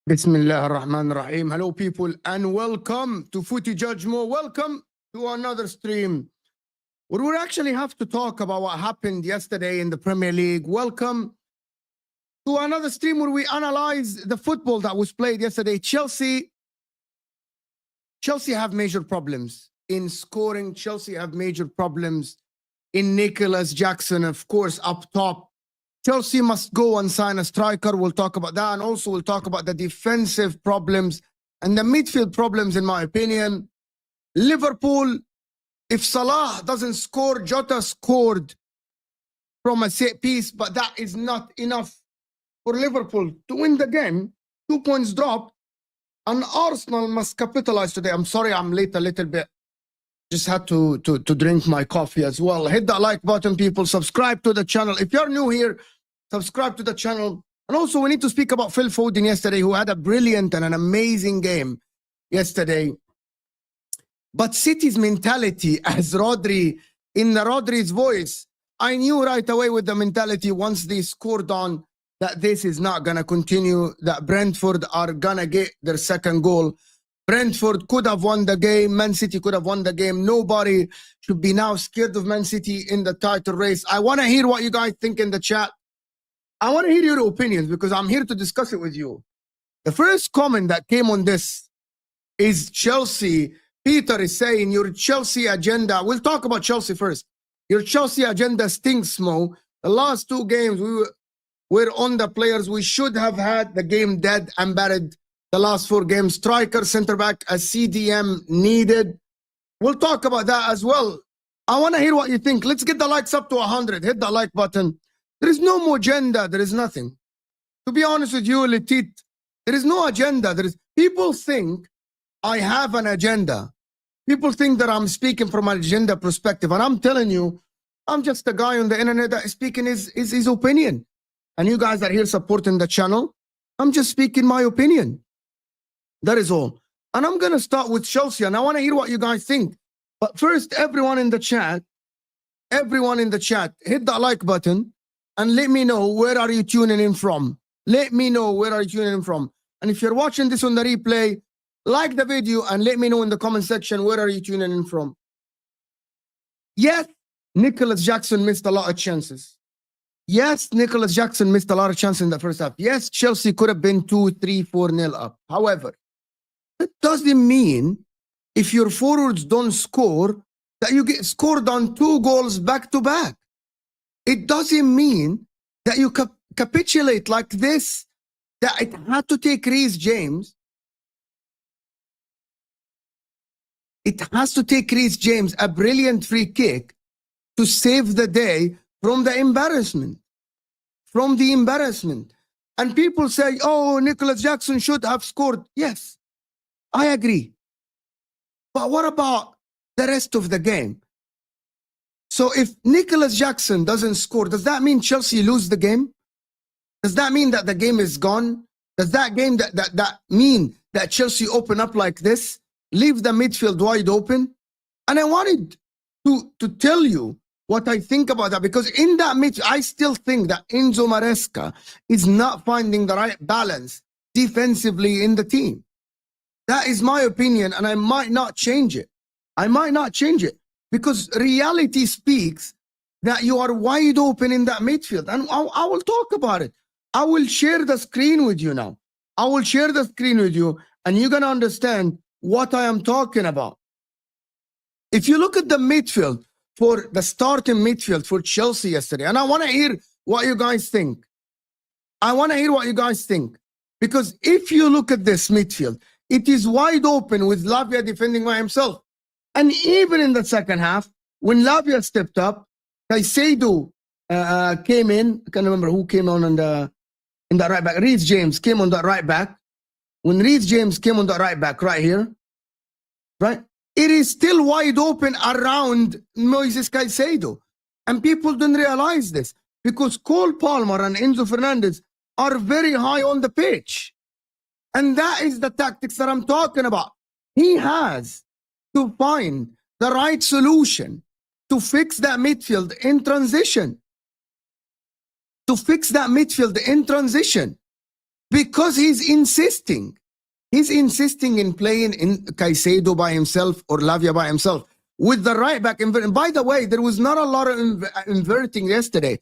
Bismillah ar-Rahman ar-Rahim. Hello, people, and welcome to Footy Judgmo. Welcome to another stream where we actually have to talk about what happened yesterday in the Premier League. Welcome to another stream where we analyze the football that was played yesterday. Chelsea have major problems in scoring. Chelsea have major problems in Nicholas Jackson, of course, up top. Chelsea must go and sign a striker. We'll talk about that. And also we'll talk about the defensive problems and the midfield problems, in my opinion. Liverpool, if Salah doesn't score, Jota scored from a set piece, but that is not enough for Liverpool to win the game. 2 points dropped, and Arsenal must capitalize today. I'm sorry I'm late a little bit. Just had to drink my coffee as well. Hit that like button, people. Subscribe to the channel. If you're new here, subscribe to the channel. And also, we need to speak about Phil Foden yesterday, who had a brilliant and an amazing game yesterday. But City's mentality, as Rodri, in the Rodri's voice, I knew right away with the mentality once they scored on that this is not going to continue, that Brentford are going to get their second goal. Brentford could have won the game. Man City could have won the game. Nobody should be now scared of Man City in the title race. I want to hear what you guys think in the chat. I want to hear your opinions because I'm here to discuss it with you. The first comment that came on this is Chelsea. Peter is saying your Chelsea agenda. We'll talk about Chelsea first. Your Chelsea agenda stinks, Mo. The last two games we were on the players. We should have had the game dead and buried. The last 4 games, striker, center-back, a CDM needed. We'll talk about that as well. I want to hear what you think. Let's get the likes up to 100. Hit the like button. There is no more agenda. There is nothing. To be honest with you, Letit, there is no agenda. People think I have an agenda. People think that I'm speaking from an agenda perspective. And I'm telling you, I'm just a guy on the internet that is speaking his opinion. And you guys are here supporting the channel. I'm just speaking my opinion. That is all. And I'm going to start with Chelsea, and I want to hear what you guys think. But first, everyone in the chat, hit that like button and let me know where are you tuning in from. Let me know where are you tuning in from. And if you're watching this on the replay, like the video and let me know in the comment section where are you tuning in from. Yes, Nicholas Jackson missed a lot of chances. Yes, Nicholas Jackson missed a lot of chances in the first half. Yes, Chelsea could have been 2-3, 4-0 up. However, it doesn't mean if your forwards don't score that you get scored on 2 goals back to back. It doesn't mean that you capitulate like this that it had to take Reece James. It has to take Reece James a brilliant free kick to save the day from the embarrassment. From the embarrassment. And people say, oh, Nicholas Jackson should have scored. Yes, I agree. But what about the rest of the game? So if Nicholas Jackson doesn't score, does that mean Chelsea lose the game? Does that mean that the game is gone? Does that game that mean that Chelsea open up like this, leave the midfield wide open? And I wanted to tell you what I think about that, because in that midfield, I still think that Enzo Maresca is not finding the right balance defensively in the team. That is my opinion, and I might not change it. I might not change it because reality speaks that you are wide open in that midfield. And I will talk about it. I will share the screen with you now. I will share the screen with you, and you're going to understand what I am talking about. If you look at the midfield, for the starting midfield for Chelsea yesterday, and I want to hear what you guys think. I want to hear what you guys think. Because if you look at this midfield, it is wide open with Lavia defending by himself. And even in the second half, when Lavia stepped up, Caicedo came in. I can't remember who came on the right back. Reece James came on the right back. When Reece James came on the right back, right here, right? It is still wide open around Moises Caicedo. And people don't realize this because Cole Palmer and Enzo Fernandez are very high on the pitch. And that is the tactics that I'm talking about. He has to find the right solution to fix that midfield in transition. To fix that midfield in transition. Because he's insisting. He's insisting in playing in Caicedo by himself or Lavia by himself with the right back. And by the way, there was not a lot of inverting yesterday.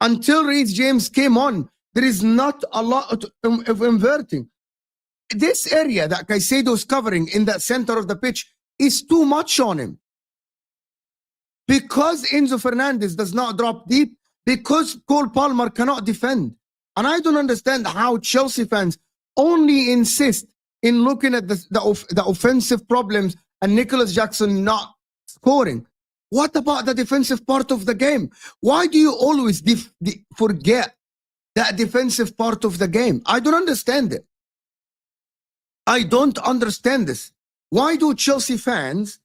Until Reece James came on, there is not a lot of inverting. This area that Caicedo is covering in that center of the pitch is too much on him. Because Enzo Fernandez does not drop deep, because Cole Palmer cannot defend. And I don't understand how Chelsea fans only insist in looking at the offensive problems and Nicholas Jackson not scoring. What about the defensive part of the game? Why do you always forget that defensive part of the game? I don't understand it. I don't understand this. Why do Chelsea fans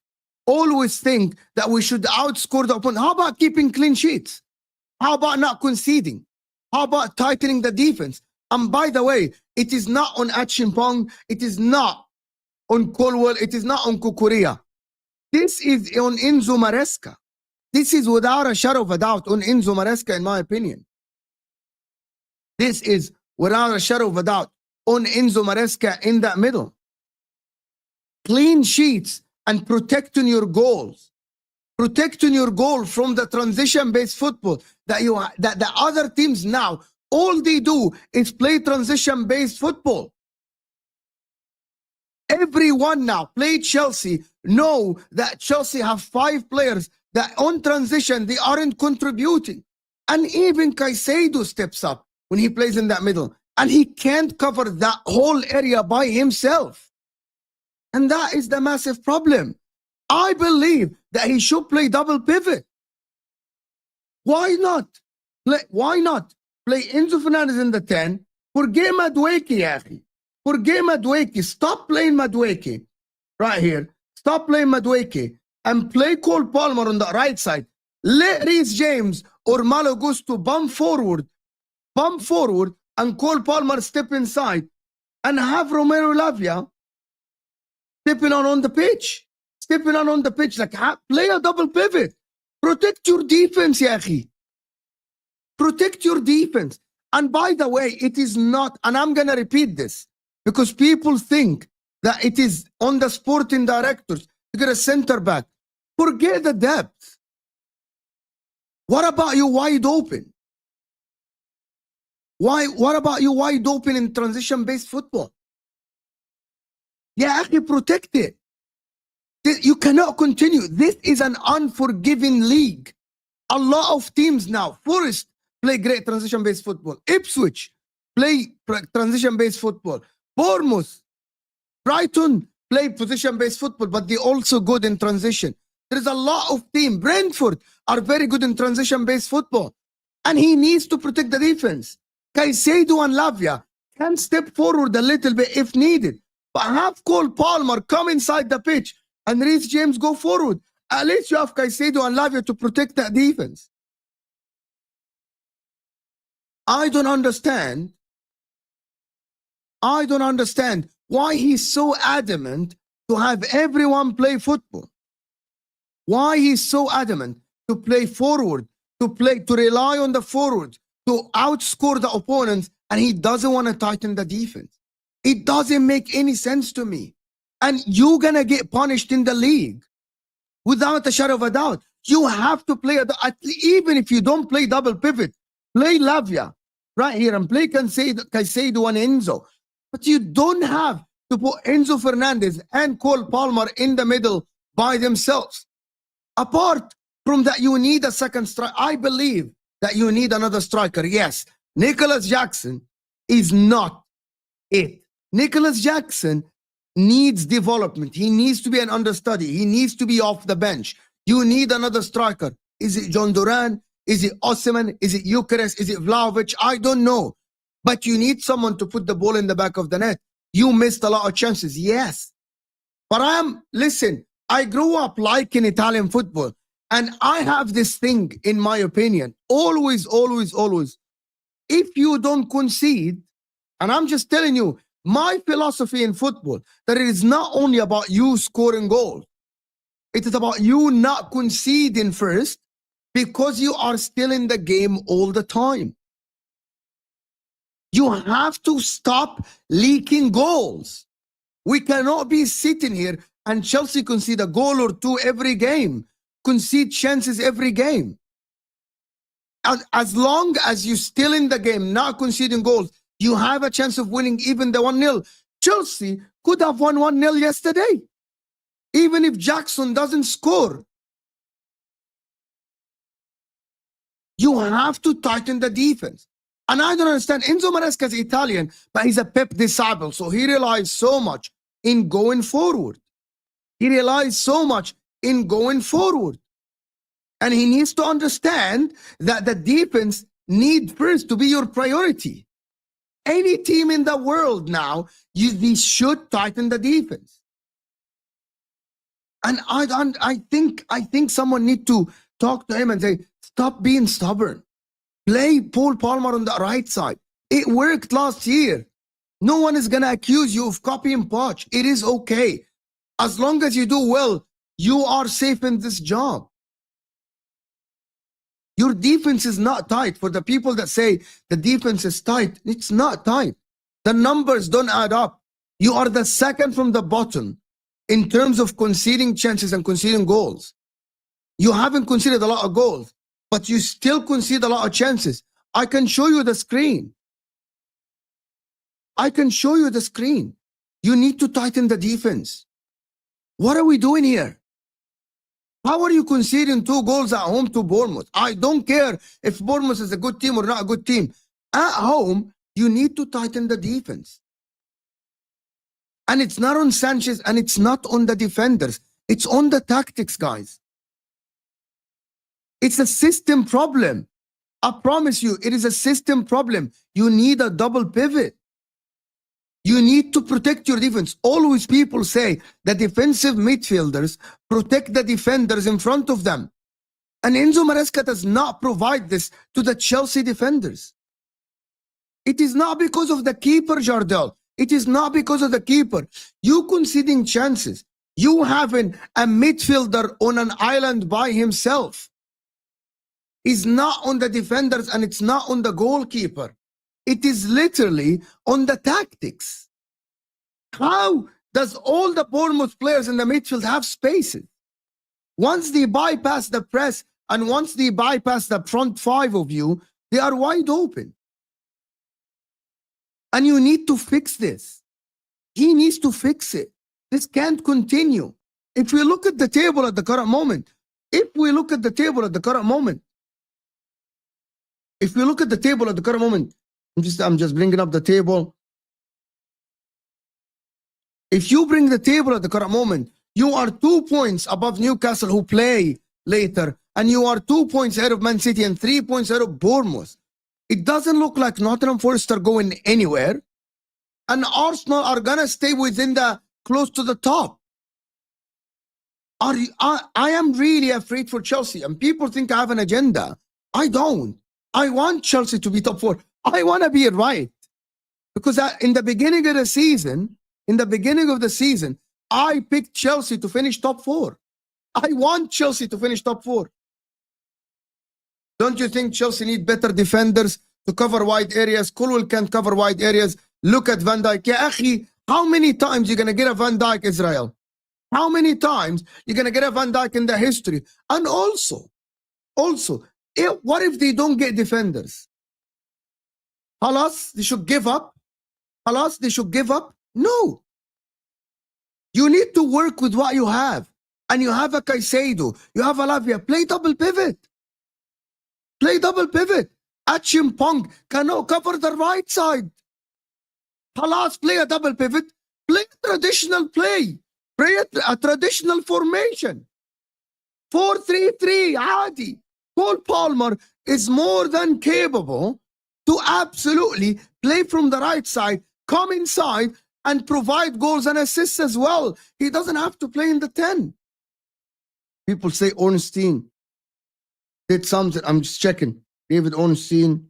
always think that we should outscore the opponent? How about keeping clean sheets? How about not conceding? How about tightening the defense? And by the way, it is not on Achimpong. It is not on Colwell. It is not on Kukurea. This is on Enzo Maresca. This is without a shadow of a doubt on Enzo Maresca, in my opinion. This is without a shadow of a doubt on Enzo Maresca in that middle. Clean sheets and protecting your goals. Protecting your goal from the transition-based football that the other teams now, all they do is play transition-based football. Everyone now play Chelsea know that Chelsea have 5 players that on transition they aren't contributing. And even Caicedo steps up when he plays in that middle. And he can't cover that whole area by himself. And that is the massive problem. I believe that he should play double pivot. Why not? Why not? Play Enzo Fernandez in the 10. Forget Madueke, Yahi. Forget Madueke. Stop playing Madueke. Right here. Stop playing Madueke. And play Cole Palmer on the right side. Let Reece James or Malo Gusto bump forward. Bump forward. And Cole Palmer step inside. And have Romero Lavia stepping on the pitch. Stepping on the pitch. Like, play a double pivot. Protect your defense, Yahi. Protect your defense. And by the way, it is not, and I'm going to repeat this, because people think that it is on the sporting directors to get a center back. Forget the depth. What about you wide open? What about you wide open in transition-based football? Yeah, actually protect it. You cannot continue. This is an unforgiving league. A lot of teams now, Forest play great transition-based football. Ipswich play transition-based football. Bournemouth, Brighton play position-based football, but they're also good in transition. There's a lot of teams. Brentford are very good in transition-based football. And he needs to protect the defense. Caicedo and Lavia can step forward a little bit if needed. But have Cole Palmer come inside the pitch and Reece James go forward. At least you have Caicedo and Lavia to protect that defense. I don't understand why he's so adamant to have everyone play football. Why he's so adamant to play forward, to rely on the forward, to outscore the opponents, and he doesn't want to tighten the defense. It doesn't make any sense to me. And you're going to get punished in the league without a shadow of a doubt. You have to play, even if you don't play double pivot, play Lavia right here and play Caicedo and Enzo. But you don't have to put Enzo Fernandez and Cole Palmer in the middle by themselves. Apart from that, you need a second striker. I believe that you need another striker. Yes, Nicholas Jackson is not it. Nicholas Jackson needs development. He needs to be an understudy. He needs to be off the bench. You need another striker. Is it John Duran? Is it Osimhen? Is it Eucharist? Is it Vlahovic? I don't know. But you need someone to put the ball in the back of the net. You missed a lot of chances, yes. But listen, I grew up liking Italian football. And I have this thing, in my opinion, always, if you don't concede, and I'm just telling you, my philosophy in football, that it is not only about you scoring goals. It is about you not conceding first because you are still in the game all the time. You have to stop leaking goals. We cannot be sitting here and Chelsea concede a goal or two every game, concede chances every game. As long as you're still in the game, not conceding goals, you have a chance of winning even the 1-0. Chelsea could have won 1-0 yesterday, even if Jackson doesn't score. You have to tighten the defense. And I don't understand. Enzo Maresca is Italian, but he's a Pep disciple. So he relies so much in going forward. And he needs to understand that the defense needs first to be your priority. Any team in the world now, they should tighten the defense. And I think someone need to talk to him and say, stop being stubborn. Play Paul Palmer on the right side. It worked last year. No one is going to accuse you of copy and poach. It is okay. As long as you do well, you are safe in this job. Your defense is not tight. For the people that say the defense is tight, it's not tight. The numbers don't add up. You are the second from the bottom in terms of conceding chances and conceding goals. You haven't conceded a lot of goals, but you still concede a lot of chances. I can show you the screen. You need to tighten the defense. What are we doing here? How are you conceding 2 goals at home to Bournemouth? I don't care if Bournemouth is a good team or not a good team. At home, you need to tighten the defense. And it's not on Sanchez and it's not on the defenders. It's on the tactics, guys. It's a system problem. I promise you, it is a system problem. You need a double pivot. You need to protect your defense. Always people say the defensive midfielders protect the defenders in front of them. And Enzo Maresca does not provide this to the Chelsea defenders. It is not because of the keeper, Jardel. It is not because of the keeper. You conceding chances. You having a midfielder on an island by himself. It's not on the defenders and it's not on the goalkeeper. It is literally on the tactics. How does all the Bournemouth players in the midfield have spaces? Once they bypass the press and once they bypass the front 5 of you, they are wide open. And you need to fix this. He needs to fix it. This can't continue. If we look at the table at the current moment, I'm just bringing up the table. If you bring the table at the current moment, you are 2 points above Newcastle, who play later, and you are 2 points ahead of Man City and 3 points ahead of Bournemouth. It doesn't look like N.Forest are going anywhere, and Arsenal are gonna stay within the close to the top. I am really afraid for Chelsea, and people think I have an agenda. I don't. I want Chelsea to be top 4. I want to be right, because in the beginning of the season, I picked Chelsea to finish top 4. I want Chelsea to finish top 4. Don't you think Chelsea need better defenders to cover wide areas? Colwell can't cover wide areas. Look at Van Dijk. Ya akhi, how many times you gonna get a Van Dijk, Israel? How many times you're gonna get a Van Dijk in the history? And also, what if they don't get defenders? Halas, they should give up. Halas, they should give up. No. You need to work with what you have. And you have a Caicedo, you have a Lavia. Play double pivot. Play double pivot. Achimpong cannot cover the right side. Halas, play a double pivot. Play traditional play. Play a traditional formation. 4-3-3, Adi. Cole Palmer is more than capable to absolutely play from the right side, come inside, and provide goals and assists as well. He doesn't have to play in the 10. People say Ornstein did something. I'm just checking. David Ornstein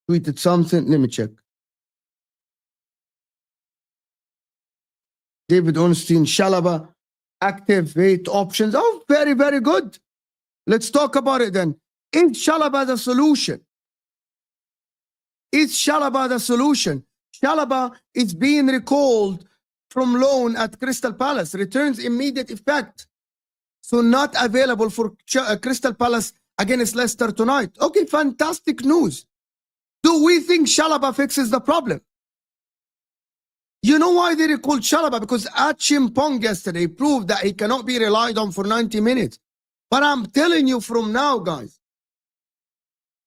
tweeted something. Let me check. David Ornstein, Chalobah, activate options. Oh, very, very good. Let's talk about it then. Is Chalobah the solution? Is Chalobah the solution? Chalobah is being recalled from loan at Crystal Palace. Returns immediate effect. So not available for Crystal Palace against Leicester tonight. Okay, fantastic news. Do we think Chalobah fixes the problem? You know why they recalled Chalobah? Because Achimpong yesterday proved that he cannot be relied on for 90 minutes. But I'm telling you from now, guys,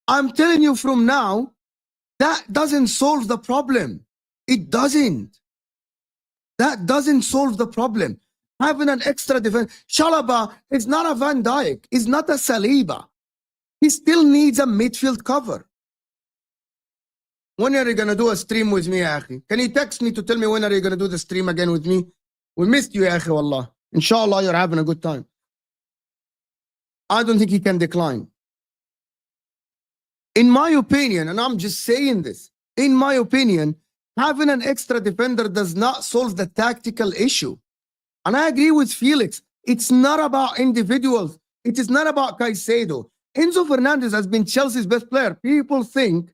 I'm telling you from now, that doesn't solve the problem. It doesn't. That doesn't solve the problem. Having an extra defense. Chalobah is not a Van Dijk. He's not a Saliba. He still needs a midfield cover. When are you going to do a stream with me, Akhi? Can you text me to tell me when are you going to do the stream again with me? We missed you, Akhi, wallah. Inshallah, you're having a good time. I don't think he can decline. In my opinion, and I'm just saying this, in my opinion, having an extra defender does not solve the tactical issue. And I agree with Felix. It's not about individuals. It is not about Caicedo. Enzo Fernandez has been Chelsea's best player. People think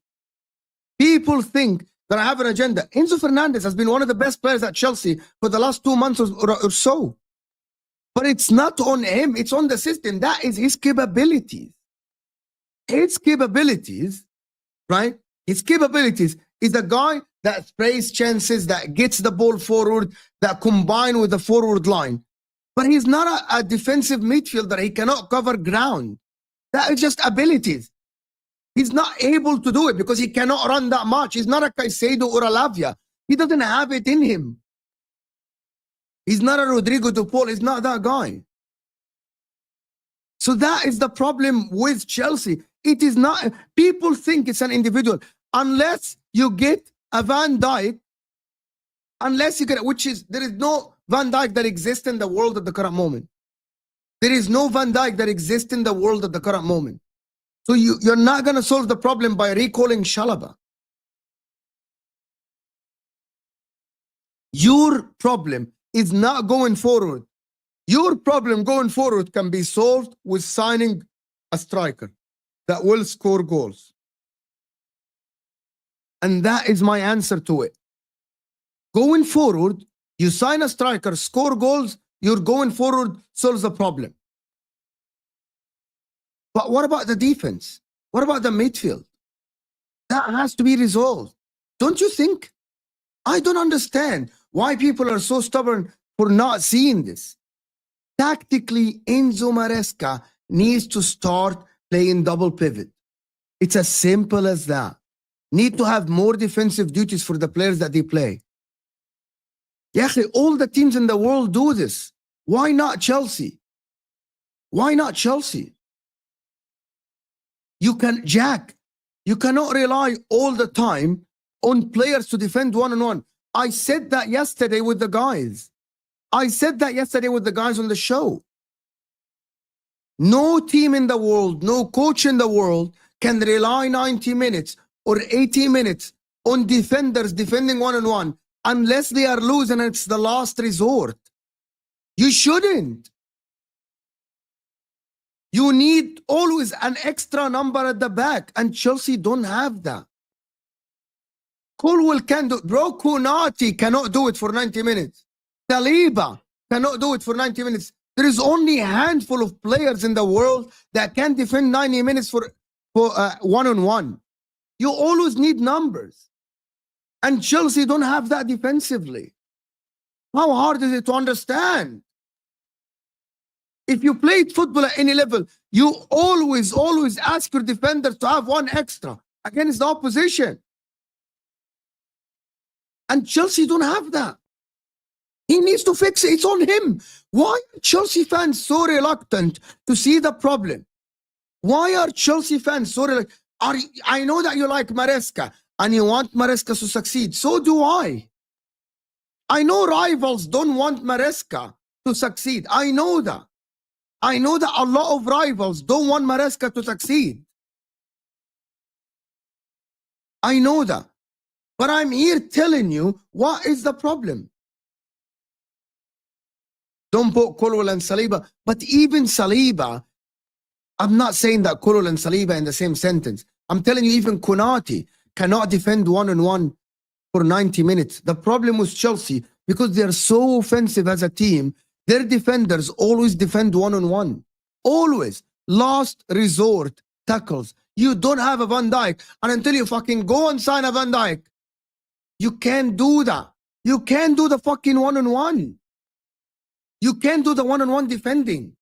that I have an agenda. Enzo Fernandez has been one of the best players at Chelsea for the last 2 months or so. But it's not on him. It's on the system. That is his capabilities. His capabilities, right? His capabilities is a guy that sprays chances, that gets the ball forward, that combine with the forward line. But he's not a defensive midfielder. He cannot cover ground. That is just abilities. He's not able to do it because he cannot run that much. He's not a Caicedo or a Lavia. He doesn't have it in him. He's not a Rodrigo de Paul. He's not that guy. So that is the problem with Chelsea. It is not, people think it's an individual. Unless you get a Van Dijk, there is no Van Dijk that exists in the world at the current moment. There is no Van Dijk that exists in the world at the current moment. So you're not going to solve the problem by recalling Chalobah. Your problem is not going forward. Your problem going forward can be solved with signing a striker that will score goals. And that is my answer to it. Going forward, you sign a striker, score goals, you're going forward, solves the problem. But what about the defense? What about the midfield? That has to be resolved. Don't you think? I don't understand why people are so stubborn for not seeing this. Tactically, Enzo Maresca needs to start playing double pivot. It's as simple as that. need to have more defensive duties for the players that they play. Yeah, all the teams in the world do this. Why not Chelsea? Why not Chelsea? You cannot rely all the time on players to defend one-on-one. I said that yesterday with the guys. I said that yesterday with the guys on the show. No team in the world, no coach in the world can rely 90 minutes or 80 minutes on defenders defending one-on-one unless they are losing. It's the last resort. You shouldn't. You need always an extra number at the back, and Chelsea don't have that. Colwell can do it. Bro, Konate cannot do it for 90 minutes. Saliba cannot do it for 90 minutes. There is only a handful of players in the world that can defend 90 minutes for one-on-one. You always need numbers. And Chelsea don't have that defensively. How hard is it to understand? If you played football at any level, you always ask your defenders to have one extra against the opposition. And Chelsea don't have that. He needs to fix it. It's on him. Why are Chelsea fans so reluctant to see the problem? Why are Chelsea fans so reluctant? I know that you like Maresca and you want Maresca to succeed. So do I. I know rivals don't want Maresca to succeed. I know that. I know that a lot of rivals don't want Maresca to succeed. I know that. But I'm here telling you what is the problem. Don't put Colwell and Saliba. But even Saliba, I'm not saying that Colwell and Saliba in the same sentence. I'm telling you, even Konate cannot defend one-on-one for 90 minutes. The problem with Chelsea, because they're so offensive as a team, their defenders always defend one-on-one. Always. Last resort tackles. You don't have a Van Dijk. And until you fucking go and sign a Van Dijk, you can't do that. You can't do the fucking one-on-one. You can't do the one-on-one defending.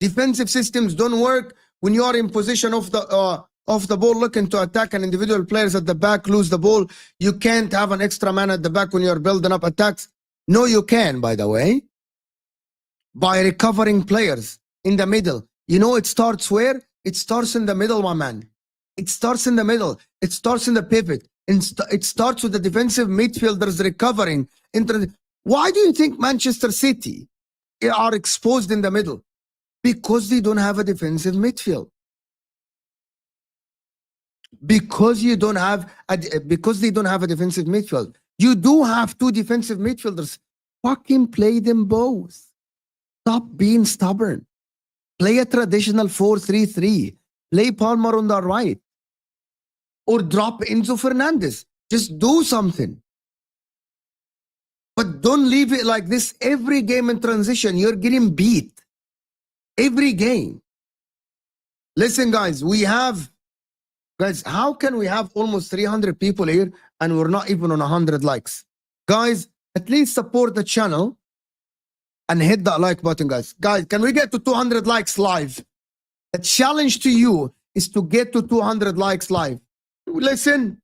Defensive systems don't work when you are in position of the ball looking to attack, and individual players at the back lose the ball. You can't have an extra man at the back when you're building up attacks. No, you can, by the way. By recovering players in the middle. You know it starts where? It starts in the middle, my man. It starts in the middle. It starts in the pivot. It starts with the defensive midfielders recovering. Why do you think Manchester City are exposed in the middle? Because they don't have a defensive midfield. Because they don't have a defensive midfield. You do have two defensive midfielders. Fucking play them both. Stop being stubborn. Play a traditional 4-3-3. Play Palmer on the right. Or drop Enzo Fernandez. Just do something. But don't leave it like this. Every game in transition, you're getting beat. Every game. Listen, guys, how can we have almost 300 people here and we're not even on 100 likes? Guys, at least support the channel and hit that like button, guys. Guys, can we get to 200 likes live? The challenge to you is to get to 200 likes live. Listen,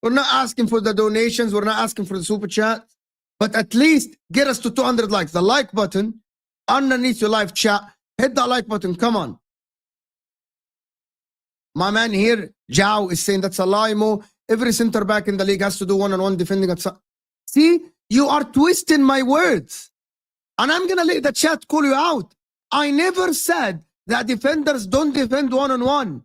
we're not asking for the donations. We're not asking for the super chat. But at least get us to 200 likes. The like button underneath your live chat. Hit that like button. Come on. My man here, Jao, is saying that's a lie, Mo. Every center back in the league has to do one-on-one defending. See, you are twisting my words. And I'm going to let the chat call you out. I never said that defenders don't defend one-on-one.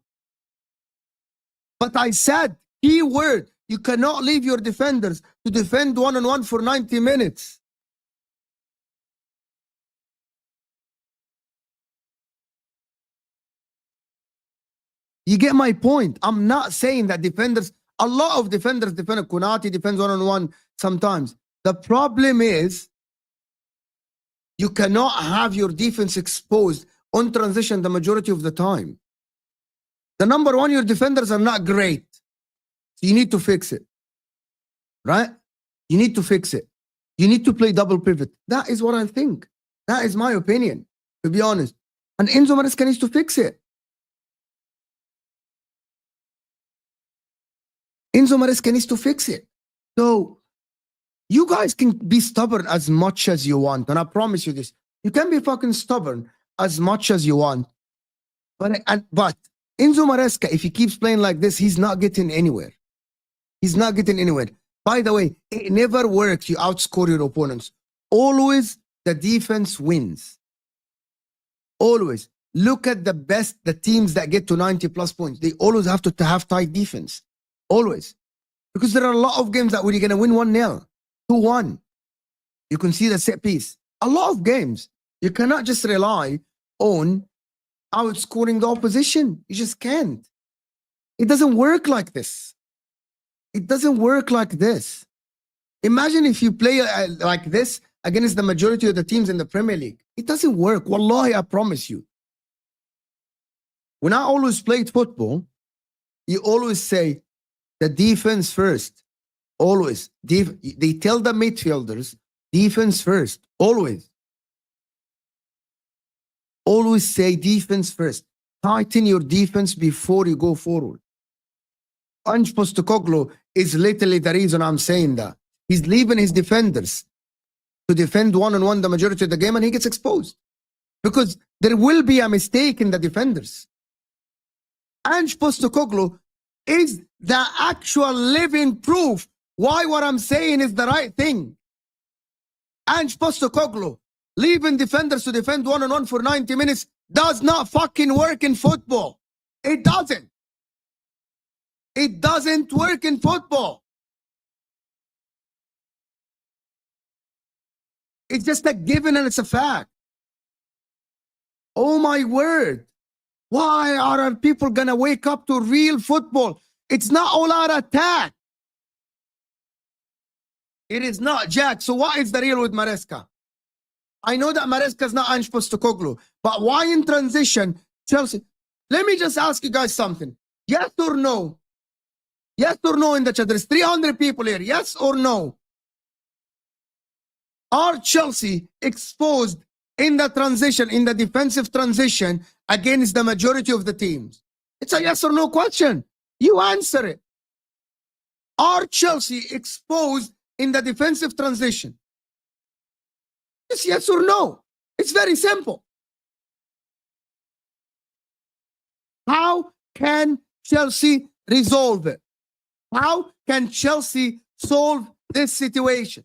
But I said, key word, you cannot leave your defenders to defend one-on-one for 90 minutes. You get my point. I'm not saying that defenders, a lot of defenders defend. Konate defends one-on-one sometimes. The problem is you cannot have your defense exposed on transition the majority of the time. The number one, your defenders are not great. So you need to fix it. Right? You need to fix it. You need to play double pivot. That is what I think. That is my opinion, to be honest. And Enzo Maresca needs to fix it. Enzo Maresca needs to fix it. So you guys can be stubborn as much as you want, and I promise you this: you can be fucking stubborn as much as you want. But Enzo Maresca, if he keeps playing like this, he's not getting anywhere. He's not getting anywhere. By the way, it never works. You outscore your opponents. Always the defense wins. Always. Look at the teams that get to 90 plus points. They always have to have tight defense. Always. Because there are a lot of games that where you're going to win 1-0, 2-1. You can see the set piece. A lot of games. You cannot just rely on outscoring the opposition. You just can't. It doesn't work like this. It doesn't work like this. Imagine if you play like this against the majority of the teams in the Premier League. It doesn't work. Wallahi, I promise you. When I always played football, you always say the defense first. Always. They tell the midfielders, defense first. Always. Always say defense first. Tighten your defense before you go forward. Ange Postecoglou is literally the reason I'm saying that. He's leaving his defenders to defend one-on-one the majority of the game, and he gets exposed. Because there will be a mistake in the defenders. Ange Postecoglou is the actual living proof why what I'm saying is the right thing. Ange Postecoglou leaving defenders to defend one-on-one for 90 minutes does not fucking work in football. It doesn't. It doesn't work in football. It's just a given and it's a fact. Oh my word. Why are people going to wake up to real football? It's not all out attack. It is not, Jack. So what is the real with Maresca? I know that Maresca is not Ange Postecoglou, but why in transition, Chelsea? Let me just ask you guys something. Yes or no? Yes or no in the chat? There's 300 people here. Yes or no? Are Chelsea exposed in the transition, in the defensive transition against the majority of the teams? It's a yes or no question. You answer it. Are Chelsea exposed in the defensive transition? It's yes or no. It's very simple. How can Chelsea resolve it? How can Chelsea solve this situation?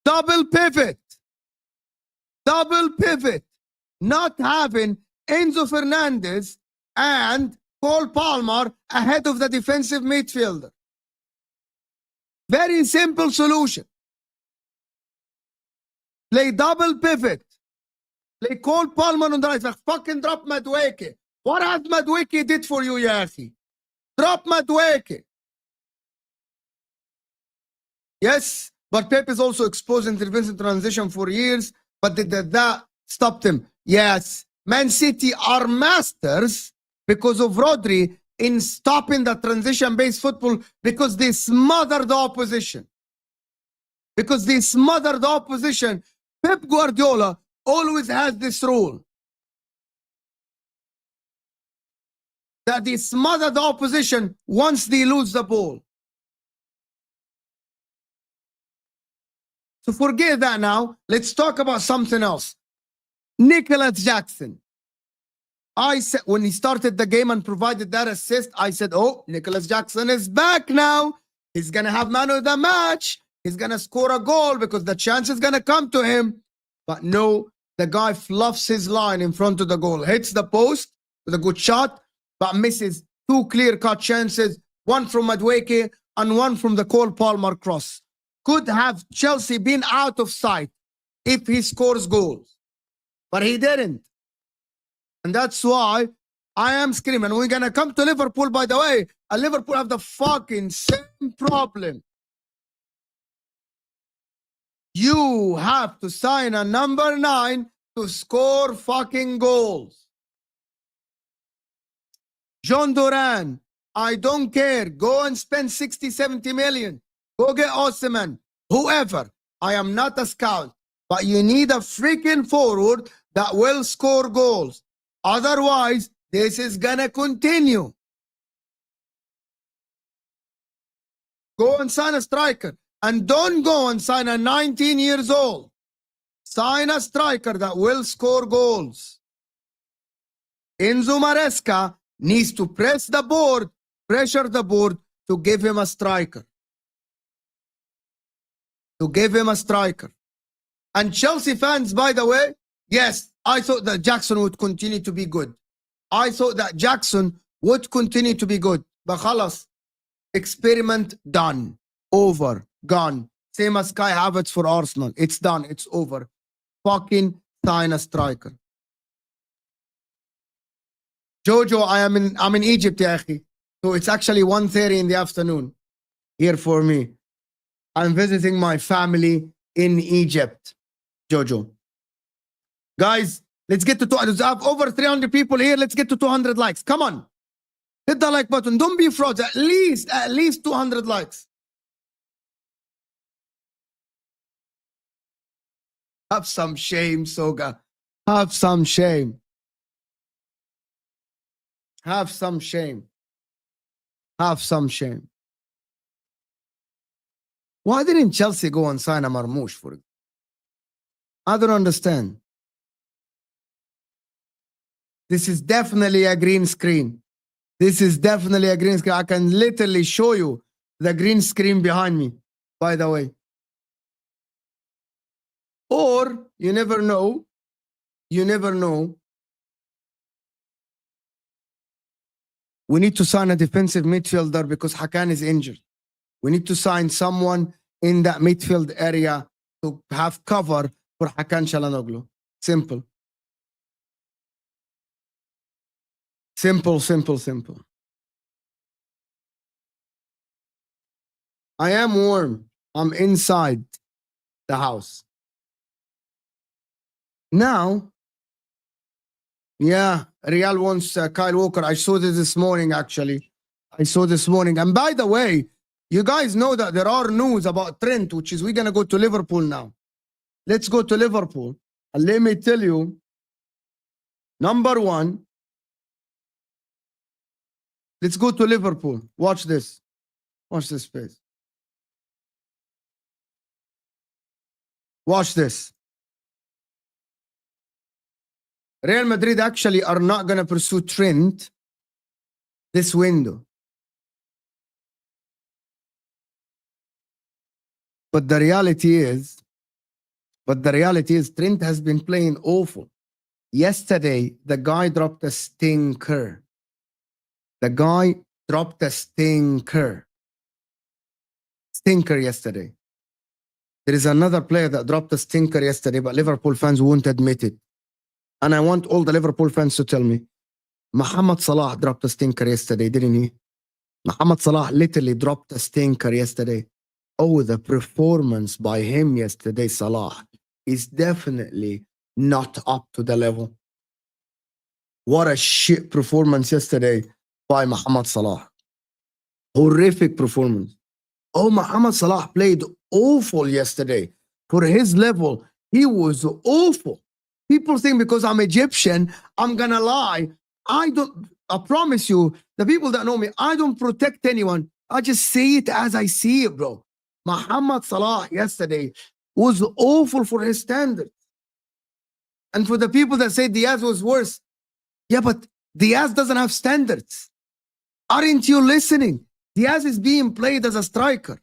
Double pivot. Double pivot. Not having Enzo Fernandez and Cole Palmer ahead of the defensive midfielder. Very simple solution. Play double pivot. Play Cole Palmer on the right. Fucking drop Madueke. What has Madueke did for you, Yassi? Drop Madueke. Yes, but Pep is also exposed in defensive transition for years, but that stopped him. Yes, Man City are masters because of Rodri in stopping the transition-based football because they smother the opposition. Because they smother the opposition. Pep Guardiola always has this rule that they smother the opposition once they lose the ball. So forget that now. Let's talk about something else. Nicholas Jackson. I said when he started the game and provided that assist, I said, oh, Nicholas Jackson is back now. He's going to have man of the match. He's going to score a goal because the chance is going to come to him. But no, the guy fluffs his line in front of the goal. Hits the post with a good shot, but misses two clear-cut chances. One from Madueke and one from the Cole Palmer cross. Could have Chelsea been out of sight if he scores goals. But he didn't. And that's why I am screaming. We're going to come to Liverpool, by the way. And Liverpool have the fucking same problem. You have to sign a number 9 to score fucking goals. John Duran, I don't care. Go and spend 60, 70 million. Go get Osimhen. Whoever. I am not a scout. But you need a freaking forward that will score goals. Otherwise, This is gonna continue. Go and sign a striker. And don't go and sign a 19 years old. Sign a striker that will score goals. Enzo Maresca needs to press the board, pressure the board to give him a striker. To give him a striker. And Chelsea fans, by the way, yes, I thought that Jackson would continue to be good. I thought that Jackson would continue to be good. But khalas, experiment done. Over. Gone. Same as Kai Havertz for Arsenal. It's done. It's over. Fucking sign a striker. Jojo, I'm in Egypt, ya akhi. So it's actually 1:30 in the afternoon here for me. I'm visiting my family in Egypt. Jojo. Guys, let's get to 200. I have over 300 people here. Let's get to 200 likes. Come on. Hit the like button. Don't be frauds. At least 200 likes. Have some shame, Soga. Have some shame. Have some shame. Have some shame. Why didn't Chelsea go and sign a Marmoush for it? I don't understand. This is definitely a green screen. This is definitely a green screen. I can literally show you the green screen behind me, by the way. Or, you never know. You never know. We need to sign a defensive midfielder because Hakan is injured. We need to sign someone in that midfield area to have cover for Hakan Çalhanoğlu. Simple. Simple, simple, simple. I am warm. I'm inside the house. Now, yeah, Real wants Kyle Walker. I saw this morning, actually. I saw this morning. And by the way, you guys know that there are news about Trent, which is we're going to go to Liverpool now. Let's go to Liverpool. And let me tell you, number one, let's go to Liverpool. Watch this. Watch this space. Watch this. Real Madrid actually are not going to pursue Trent this window. But the reality is, Trent has been playing awful. Yesterday, the guy dropped a stinker. Stinker yesterday. There is another player that dropped a stinker yesterday, but Liverpool fans won't admit it. And I want all the Liverpool fans to tell me, Mohamed Salah dropped a stinker yesterday, didn't he? Mohamed Salah literally dropped a stinker yesterday. Oh, the performance by him yesterday, Salah, is definitely not up to the level. What a shit performance yesterday by Mohamed Salah. Horrific performance. Oh, Mohamed Salah played awful yesterday. For his level, he was awful. People think because I'm Egyptian, I'm going to lie. I promise you, the people that know me, I don't protect anyone. I just say it as I see it, bro. Mohamed Salah yesterday was awful for his standards. And for the people that say Diaz was worse, yeah, but Diaz doesn't have standards. Aren't you listening? Diaz is being played as a striker.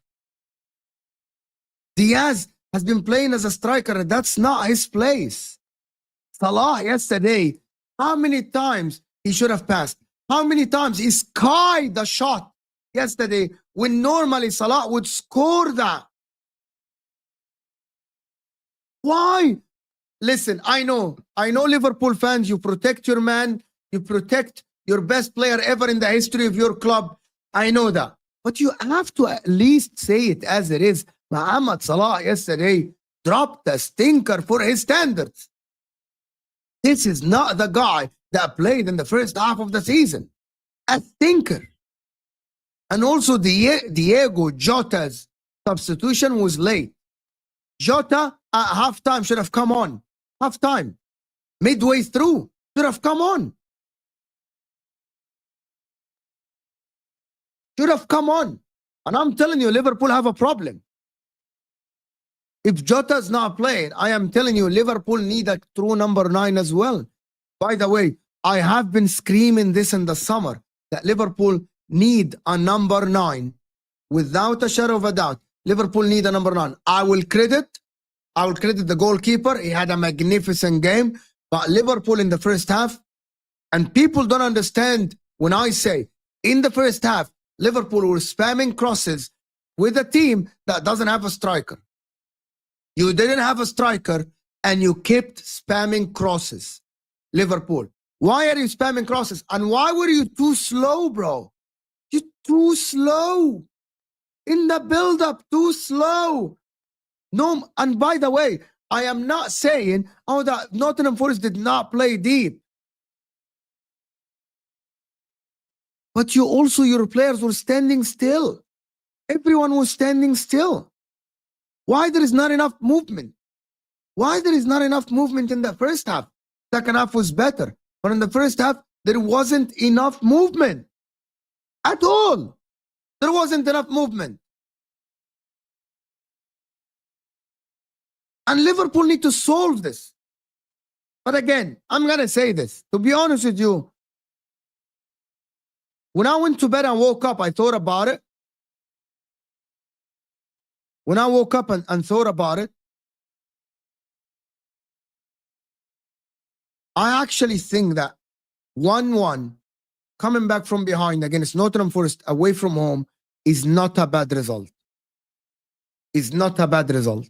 Diaz has been playing as a striker. That's not his place. Salah yesterday, how many times he should have passed? How many times he skied the shot yesterday when normally Salah would score that? Why? Listen, I know Liverpool fans, you protect your man, you protect your best player ever in the history of your club. I know that. But you have to at least say it as it is. Mohamed Salah yesterday dropped a stinker for his standards. This is not the guy that played in the first half of the season. A stinker. And also Diego Jota's substitution was late. Jota at halftime should have come on. Halftime. Midway through. Should have come on. Should have come on. And I'm telling you, Liverpool have a problem. If Jota's not playing, I am telling you, Liverpool need a true number 9 as well. By the way, I have been screaming this in the summer that Liverpool need a number 9. Without a shadow of a doubt, Liverpool need a number 9. I will credit the goalkeeper. He had a magnificent game. But Liverpool in the first half, and people don't understand when I say in the first half, Liverpool were spamming crosses with a team that doesn't have a striker. You didn't have a striker and you kept spamming crosses. Liverpool. Why are you spamming crosses? And why were you too slow, bro? You're too slow. In the build-up, too slow. No, and by the way, I am not saying, that N.Forest did not play deep. But your players were standing still. Everyone was standing still. Why there is not enough movement? Why there is not enough movement in the first half? Second half was better. But in the first half, there wasn't enough movement. At all. There wasn't enough movement. And Liverpool need to solve this. But again, I'm going to say this. To be honest with you, when I went to bed and woke up, I thought about it. When I woke up and thought about it, I actually think that 1-1 coming back from behind against N.Forest away from home is not a bad result. Is not a bad result.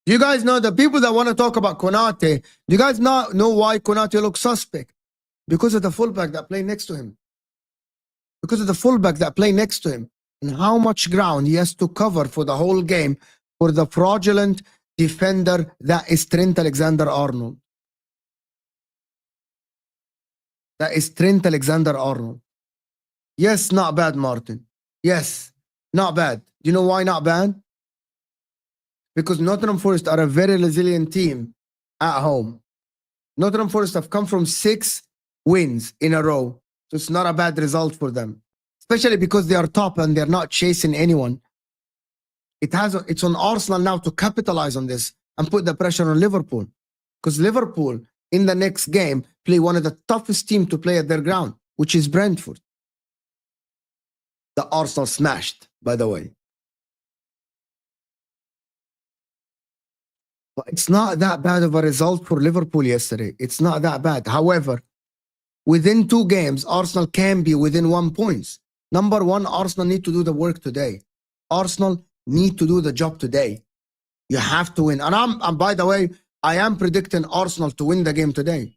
You guys know the people that want to talk about Konate, you guys know why Konate looks suspect? Because of the fullback that play next to him. Because of the fullback that play next to him. And how much ground he has to cover for the whole game for the fraudulent defender that is Trent Alexander-Arnold. That is Trent Alexander-Arnold. Yes, not bad, Martin. Yes, not bad. Do you know why not bad? Because N.Forest are a very resilient team at home. N.Forest have come from 6 wins in a row. So it's not a bad result for them. Especially because they are top and they're not chasing anyone. It's on Arsenal now to capitalize on this and put the pressure on Liverpool. Because Liverpool, in the next game, play one of the toughest teams to play at their ground, which is Brentford. The Arsenal smashed, by the way. But it's not that bad of a result for Liverpool yesterday. It's not that bad. However, within 2 games, Arsenal can be within 1 point. Number 1, Arsenal need to do the work today. Arsenal need to do the job today. You have to win. And by the way, I am predicting Arsenal to win the game today.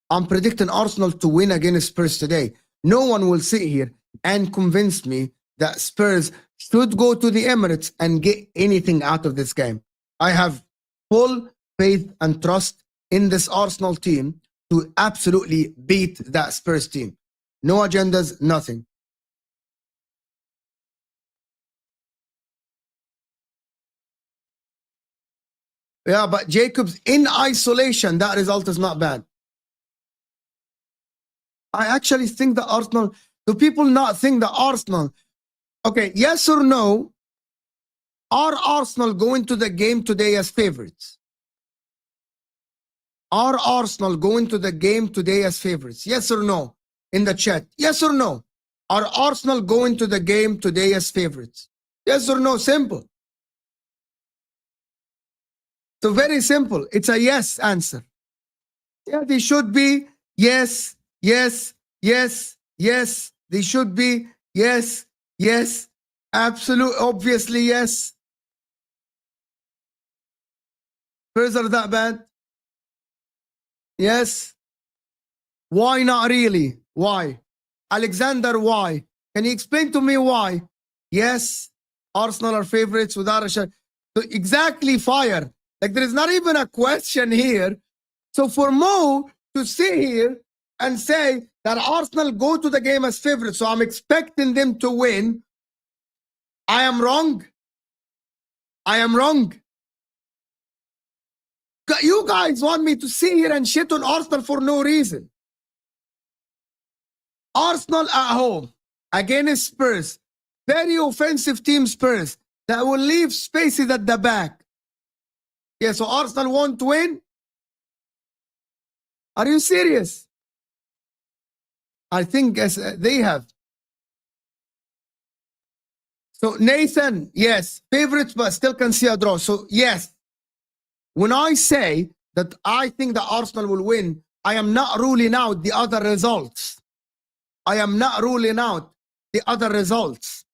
I'm predicting Arsenal to win against Spurs today. No one will sit here and convince me that Spurs should go to the Emirates and get anything out of this game. I have full faith and trust in this Arsenal team to absolutely beat that Spurs team. No agendas, nothing. Yeah, but Jacobs, in isolation, that result is not bad. I actually think that Arsenal, do people not think that Arsenal, okay, yes or no, are Arsenal going to the game today as favorites? Are Arsenal going to the game today as favorites? Yes or no? In the chat. Yes or no? Are Arsenal going to the game today as favorites? Yes or no? Simple. So very simple. It's a yes answer. Yeah, they should be. Yes, yes, yes, yes. They should be. Yes, yes. Absolute. Obviously, yes. Spurs are that bad? Yes. Why not really? Why? Alexander, why? Can you explain to me why? Yes, Arsenal are favorites without a shot. So exactly, fire. Like there is not even a question here. So for Mo to sit here and say that Arsenal go to the game as favorites, so I'm expecting them to win, I am wrong. I am wrong. You guys want me to sit here and shit on Arsenal for no reason. Arsenal at home against Spurs. Very offensive team, Spurs, that will leave spaces at the back. Yeah, so Arsenal won't win? Are you serious? I think they have. So Nathan, yes, favorites, but still can see a draw. So yes, when I say that I think that Arsenal will win, I am not ruling out the other results. I am not ruling out the other results.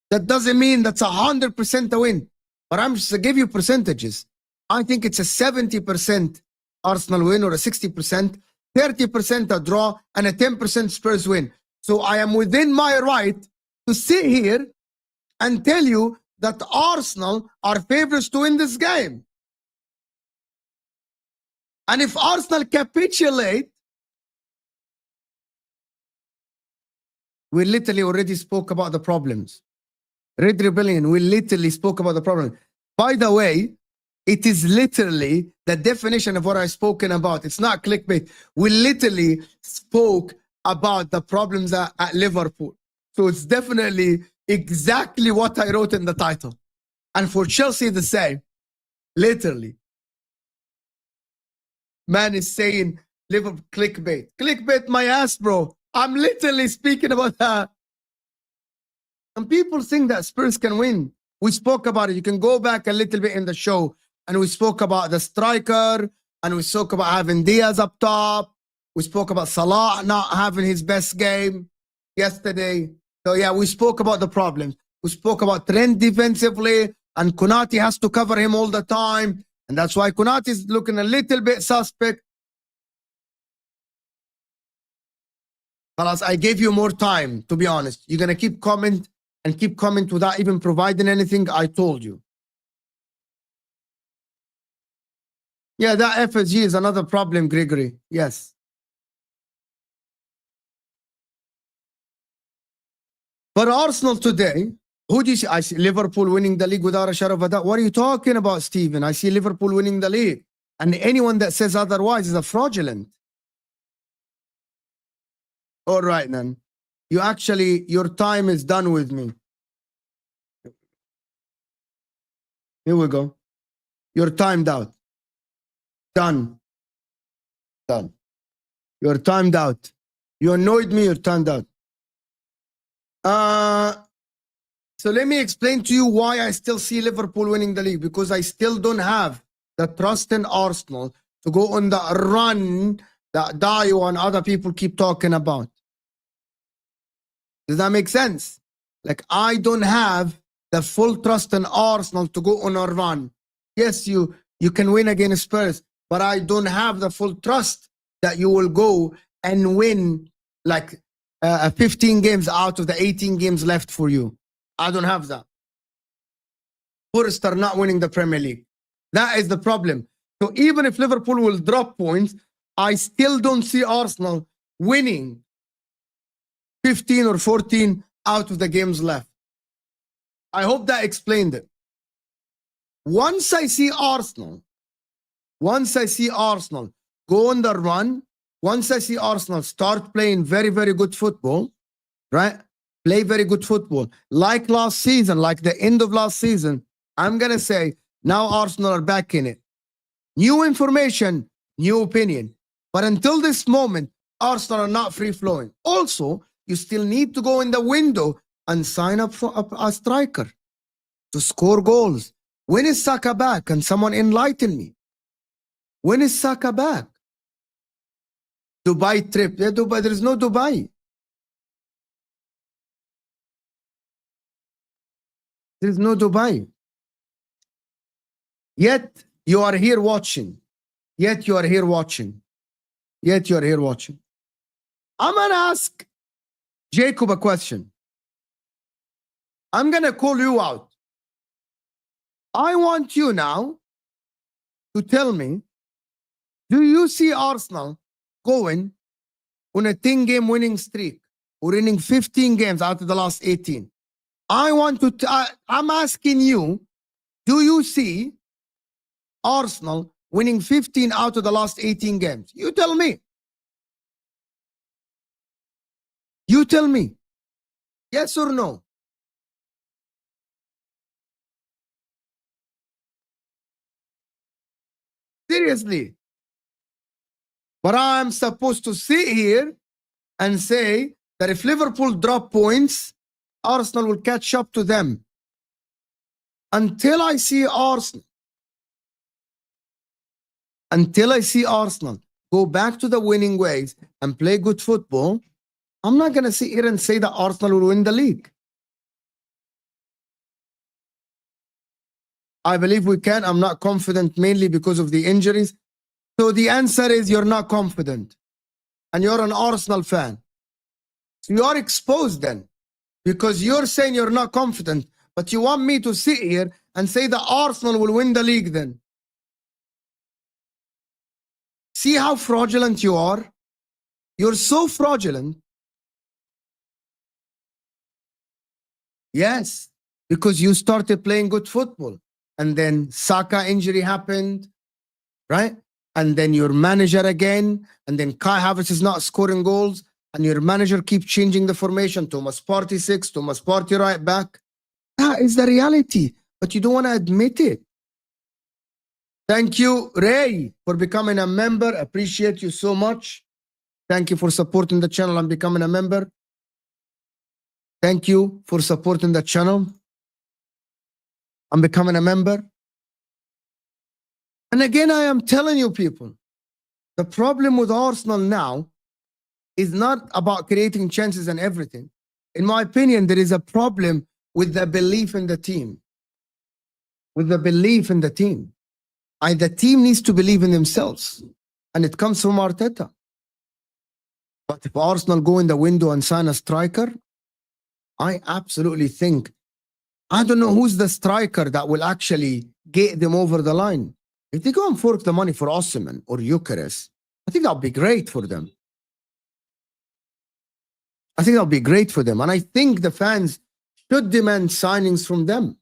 That doesn't mean that's 100% a win, but I'm just to give you percentages. I think it's a 70% Arsenal win or a 60%, 30% a draw, and a 10% Spurs win. So I am within my right to sit here and tell you that Arsenal are favorites to win this game. And if Arsenal capitulate, we literally already spoke about the problems. Red Rebellion, we literally spoke about the problem. By the way, it is literally the definition of what I've spoken about. It's not clickbait. We literally spoke about the problems at Liverpool. So it's definitely exactly what I wrote in the title. And for Chelsea, the same. Literally. Man is saying Liverpool clickbait. Clickbait my ass, bro. I'm literally speaking about that. And people think that Spurs can win. We spoke about it. You can go back a little bit in the show. And we spoke about the striker. And we spoke about having Diaz up top. We spoke about Salah not having his best game yesterday. So yeah, we spoke about the problems. We spoke about Trent defensively. And Konate has to cover him all the time. And that's why Konate is looking a little bit suspect. But I gave you more time, to be honest. You're going to keep comment and keep comment without even providing anything. I told you. Yeah, that FSG is another problem, Gregory. Yes. But Arsenal today, who do you see? I see Liverpool winning the league without a shadow of a doubt. What are you talking about, Stephen? I see Liverpool winning the league. And anyone that says otherwise is a fraudulent. All right, then. You actually, your time is done with me. Here we go. You're timed out. Done. Done. You're timed out. You annoyed me, you're timed out. So let me explain to you why I still see Liverpool winning the league. Because I still don't have the trust in Arsenal to go on the run that Dio and other people keep talking about. Does that make sense? Like, I don't have the full trust in Arsenal to go on a run. Yes, you can win against Spurs, but I don't have the full trust that you will go and win like 15 games out of the 18 games left for you. I don't have that. Forest are not winning the Premier League. That is the problem. So even if Liverpool will drop points, I still don't see Arsenal winning 15 or 14 out of the games left. I hope that explained it. Once I see Arsenal go on the run, once I see Arsenal start playing very, very good football, right? Play very good football, like last season, like the end of last season, I'm going to say, now Arsenal are back in it. New information, new opinion. But until this moment, Arsenal are not free-flowing. Also, you still need to go in the window and sign up for a striker to score goals. When is Saka back? Can someone enlighten me? When is Saka back? Dubai trip. Yeah, Dubai. There is no Dubai. There is no Dubai. Yet you are here watching. Yet you are here watching. Yet you are here watching. I'm going to ask Jacob a question. I'm going to call you out. I want you now to tell me, do you see Arsenal going on a 10-game winning streak or winning 15 games out of the last 18? I'm asking you, do you see Arsenal winning 15 out of the last 18 games? You tell me. You tell me. Yes or no? Seriously. But I'm supposed to sit here and say that if Liverpool drop points, Arsenal will catch up to them. Until I see Arsenal go back to the winning ways and play good football, I'm not going to sit here and say that Arsenal will win the league. I believe we can. I'm not confident mainly because of the injuries. So the answer is you're not confident. And you're an Arsenal fan. So you are exposed then. Because you're saying you're not confident. But you want me to sit here and say that Arsenal will win the league then. See how fraudulent you are? You're so fraudulent. Yes, because you started playing good football. And then Saka injury happened, right? And then your manager again. And then Kai Havertz is not scoring goals. And your manager keeps changing the formation. Thomas Partey 6, Thomas Partey right back. That is the reality. But you don't want to admit it. Thank you, Ray, for becoming a member. Appreciate you so much. Thank you for supporting the channel and becoming a member. Thank you for supporting the channel. I'm becoming a member. And again, I am telling you people, the problem with Arsenal now is not about creating chances and everything. In my opinion, there is a problem with the belief in the team. With the belief in the team. The team needs to believe in themselves. And it comes from Arteta. But if Arsenal go in the window and sign a striker, I absolutely think, I don't know who's the striker that will actually get them over the line. If they go and fork the money for Osimhen or Eucharist, I think that'll be great for them. I think that'll be great for them. And I think the fans should demand signings from them.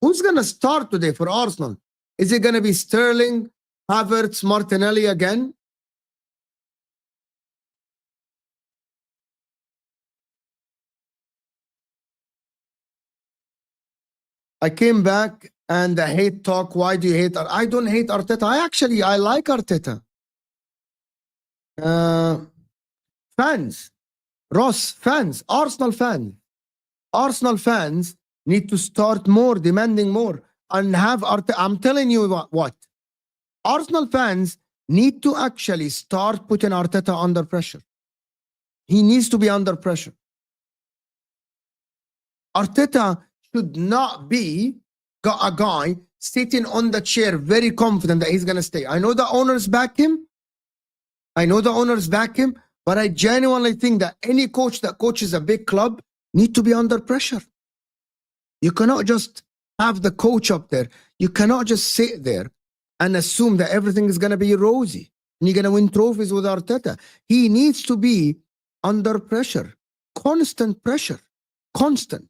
Who's going to start today for Arsenal? Is it going to be Sterling, Havertz, Martinelli again? I came back and the hate talk. Why do you hate? I don't hate Arteta. I like Arteta. Fans, Ross, fans, Arsenal fans need to start more, demanding more, and have Arteta. I'm telling you what. Arsenal fans need to actually start putting Arteta under pressure. He needs to be under pressure. Arteta should not be a guy sitting on the chair very confident that he's going to stay. I know the owners back him. But I genuinely think that any coach that coaches a big club need to be under pressure. You cannot just have the coach up there. You cannot just sit there and assume that everything is going to be rosy and you're going to win trophies with Arteta. He needs to be under pressure, constant pressure, constant.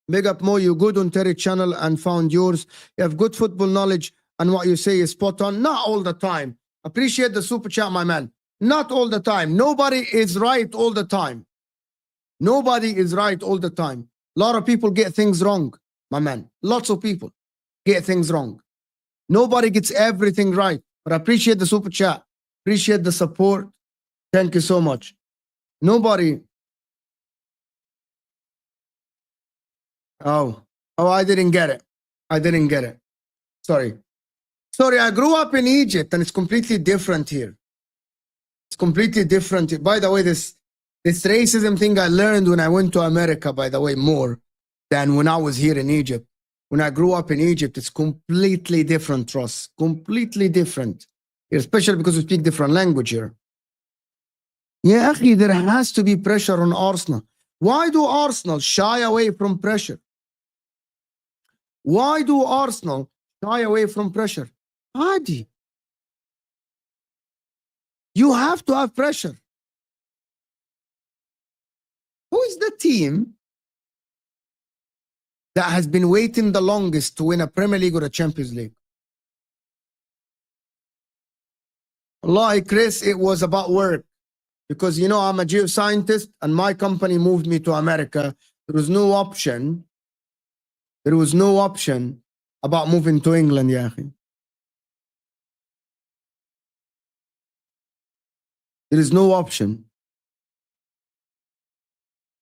Big up Mo, you good on Terry channel and found yours. You have good football knowledge and what you say is spot on. Not all the time. Appreciate the super chat, my man. Not all the time. Nobody is right all the time. Nobody is right all the time. A lot of people get things wrong, my man. Lots of people get things wrong. Nobody gets everything right. But I appreciate the super chat. Appreciate the support. Thank you so much. Nobody. Oh, I didn't get it. Sorry, I grew up in Egypt and it's completely different here. It's completely different. By the way, this racism thing I learned when I went to America, by the way, more than when I was here in Egypt. When I grew up in Egypt, it's completely different, Ross. Completely different. Especially because we speak different language here. Yeah, actually, there has to be pressure on Arsenal. Why do Arsenal shy away from pressure? Why do Arsenal shy away from pressure? Adi. You have to have pressure. Who is the team that has been waiting the longest to win a Premier League or a Champions League? Wallahi, Chris, it was about work. because you know I'm a geoscientist and my company moved me to America. There was no option. There was no option about moving to England, يا أخي. There is no option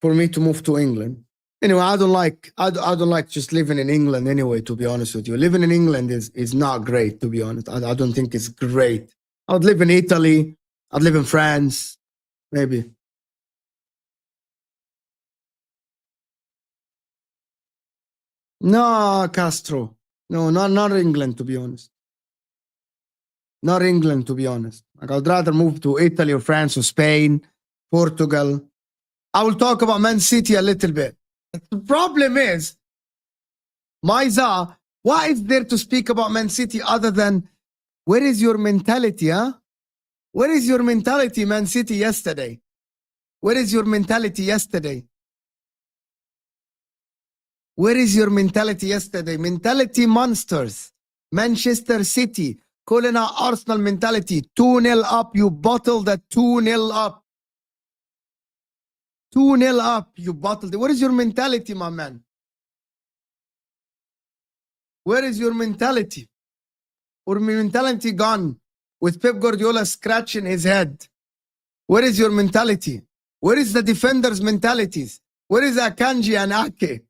for me to move to England. Anyway, I don't like just living in England anyway, to be honest with you. Living in England is not great, to be honest. I don't think it's great. I would live in Italy. I'd live in France, maybe. No, Castro. No, not England, to be honest. Not England, to be honest. Like, I'd rather move to Italy or France or Spain, Portugal. I will talk about Man City a little bit. The problem is, Maiza, what is there to speak about Man City other than where is your mentality, huh? Where is your mentality, Man City, yesterday? Where is your mentality yesterday? Where is your mentality yesterday? Mentality monsters. Manchester City calling out Arsenal mentality. 2-0 up. You bottled that 2-0 up. 2-0 up. You bottled it. What is your mentality, my man? Where is your mentality? Or mentality gone with Pep Guardiola scratching his head? Where is your mentality? Where is the defenders' mentalities? Where is Akanji and Ake?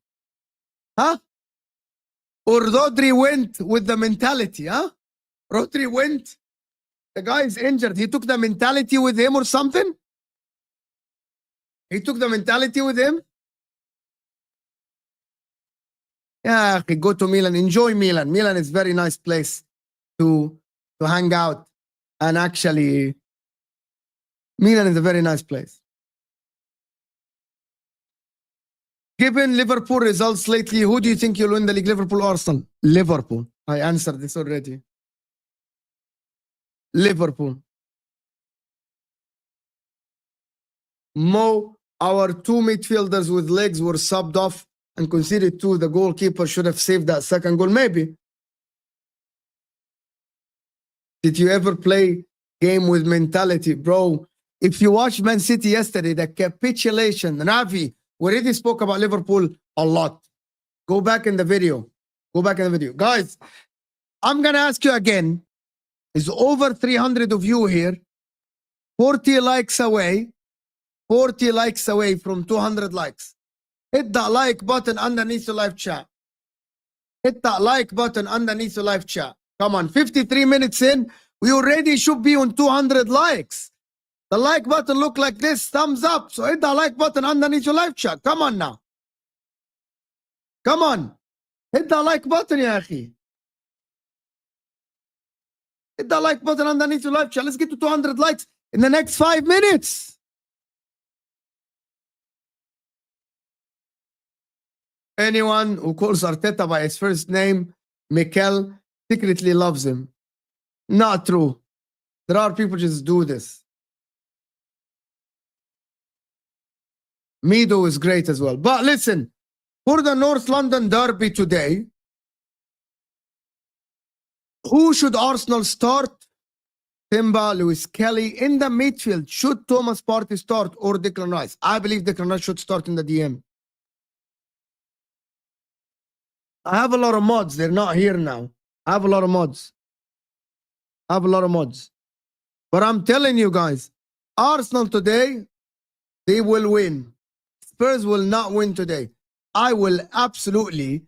Huh? Or Rodri went with the mentality, huh? Rodri went. The guy is injured. He took the mentality with him or something? He took the mentality with him? Yeah, go to Milan. Enjoy Milan. Milan is a very nice place to hang out. And actually, Milan is a very nice place. Given Liverpool results lately, who do you think you'll win the league? Liverpool or Arsenal? Liverpool. I answered this already. Liverpool. Mo, our two midfielders with legs were subbed off and conceded two. The goalkeeper should have saved that second goal. Maybe. Did you ever play game with mentality? Bro, if you watched Man City yesterday, the capitulation, Ravi, we already spoke about Liverpool a lot. Go back in the video. Go back in the video. Guys, I'm going to ask you again. There's over 300 of you here. 40 likes away. 40 likes away from 200 likes. Hit that like button underneath the live chat. Hit that like button underneath the live chat. Come on, 53 minutes in. We already should be on 200 likes. The like button look like this, thumbs up. So hit that like button underneath your live chat. Come on now. Come on. Hit that like button, ya akhi. Hit that like button underneath your live chat. Let's get to 200 likes in the next 5 minutes. Anyone who calls Arteta by his first name, Mikel, secretly loves him. Not true. There are people just do this. Mido is great as well. But listen, for the North London derby today, who should Arsenal start? Timber, Lewis Kelly. In the midfield, should Thomas Partey start or Declan Rice? I believe Declan Rice should start in the DM. I have a lot of mods. They're not here now. I have a lot of mods. But I'm telling you guys, Arsenal today, they will win. Spurs will not win today. I will absolutely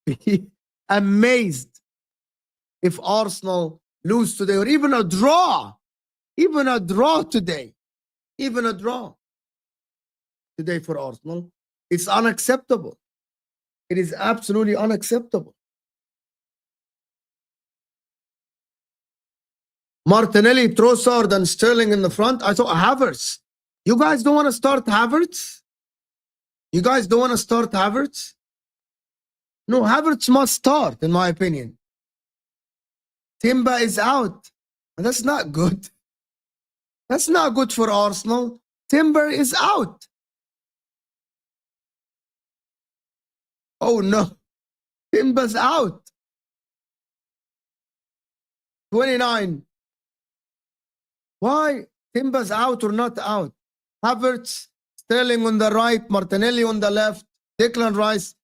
be amazed if Arsenal lose today or even a draw. Even a draw today. Even a draw today for Arsenal. It's unacceptable. It is absolutely unacceptable. Martinelli, Trossard, and Sterling in the front. I thought Havertz. You guys don't want to start Havertz? You guys don't want to start Havertz? No, Havertz must start, in my opinion. Timber is out. That's not good. That's not good for Arsenal. Timber is out. Oh, no. Timber's out. 29. Why? Timber's out or not out? Havertz, Sterling on the right, Martinelli on the left, Declan Rice.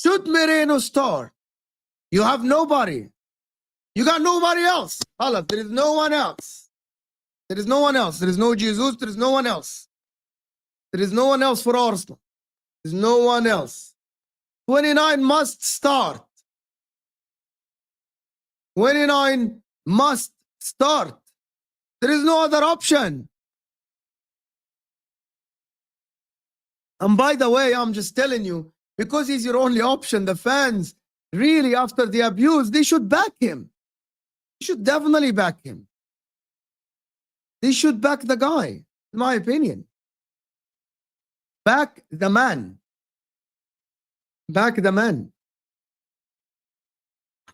Should Moreno start? You have nobody. You got nobody else. Hala, there is no one else. There is no one else. There is no Jesus. There is no one else. There is no one else for Arsenal. There is no one else. 29 must start. 29 must start. There is no other option. And by the way, I'm just telling you, because he's your only option, the fans really, after the abuse, they should back him. They should definitely back him. They should back the guy, in my opinion. Back the man. Back the man.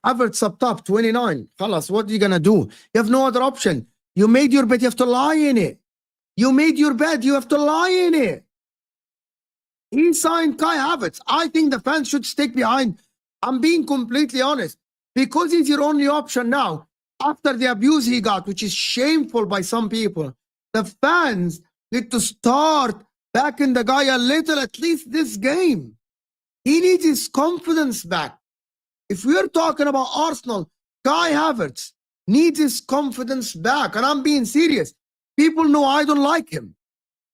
Havertz up top, 29. Khalas, what are you going to do? You have no other option. You made your bed, you have to lie in it. You made your bed, you have to lie in it. He signed Kai Havertz. I think the fans should stick behind. I'm being completely honest. Because he's your only option now, after the abuse he got, which is shameful by some people, the fans need to start backing the guy a little, at least this game. He needs his confidence back. If we're talking about Arsenal, Kai Havertz needs his confidence back. And I'm being serious. People know I don't like him.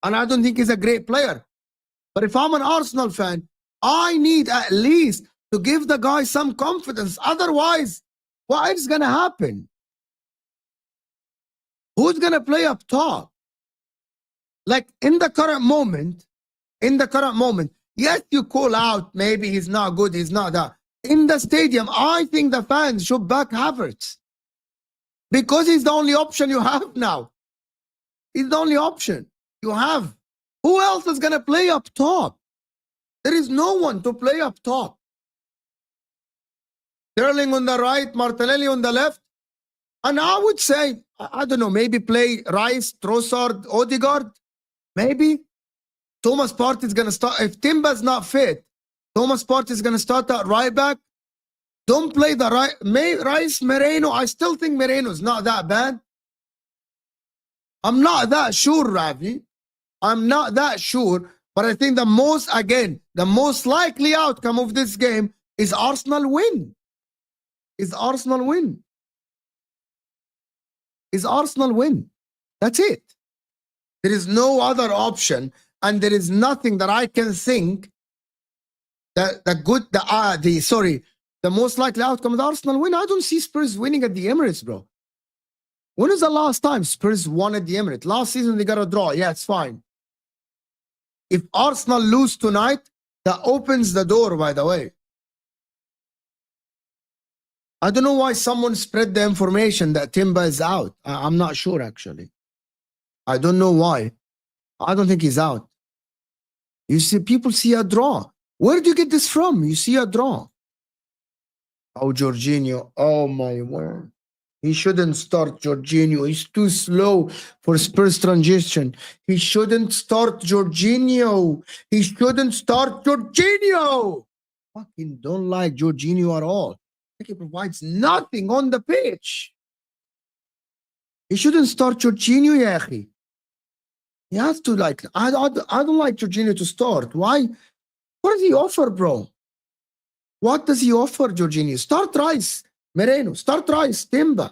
And I don't think he's a great player. But if I'm an Arsenal fan, I need at least to give the guy some confidence. Otherwise, what is going to happen? Who's going to play up top? Like in the current moment, yes, you call out, maybe he's not good, he's not that. In the stadium, I think the fans should back Havertz. Because he's the only option you have now. He's the only option you have. Who else is going to play up top? There is no one to play up top. Sterling on the right, Martinelli on the left. And I would say, I don't know, maybe play Rice, Trossard, Odegaard. Maybe. Thomas Partey is going to start. If Timber's not fit, Thomas Partey is going to start at right back. Don't play the Rice, Moreno. I still think Moreno's not that bad. I'm not that sure, Ravi. I'm not that sure. But I think the most likely outcome of this game is Arsenal win. Is Arsenal win. Is Arsenal win. That's it. There is no other option. And there is nothing that I can think that the most likely outcome is Arsenal win. I don't see Spurs winning at the Emirates, bro. When was the last time Spurs won at the Emirates? Last season they got a draw. Yeah, it's fine. If Arsenal lose tonight, that opens the door, by the way. I don't know why someone spread the information that Timber is out. I'm not sure, actually. I don't know why. I don't think he's out. You see, people see a draw. Where do you get this from? You see a draw. Oh, Jorginho. Oh, my word. He shouldn't start Jorginho. He's too slow for Spurs transition. He shouldn't start Jorginho. He shouldn't start Jorginho. Fucking don't like Jorginho at all. He provides nothing on the pitch. He shouldn't start Jorginho, Yahi. He has to like. I don't like Jorginho to start. Why? What does he offer, bro? What does he offer, Jorginho? Start Rice, Moreno. Start Rice, Timber.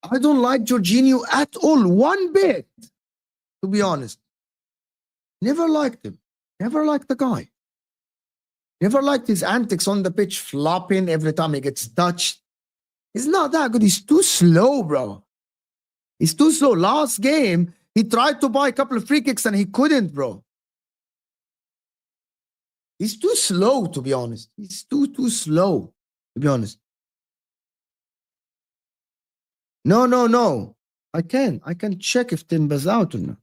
I don't like Jorginho at all, one bit. To be honest, never liked him. Never liked the guy. Never liked his antics on the pitch, flopping every time he gets touched. He's not that good. He's too slow, bro. He's too slow. Last game, he tried to buy a couple of free kicks and he couldn't, bro. He's too slow, to be honest. He's too slow, to be honest. No. I can check if Timber's out or not.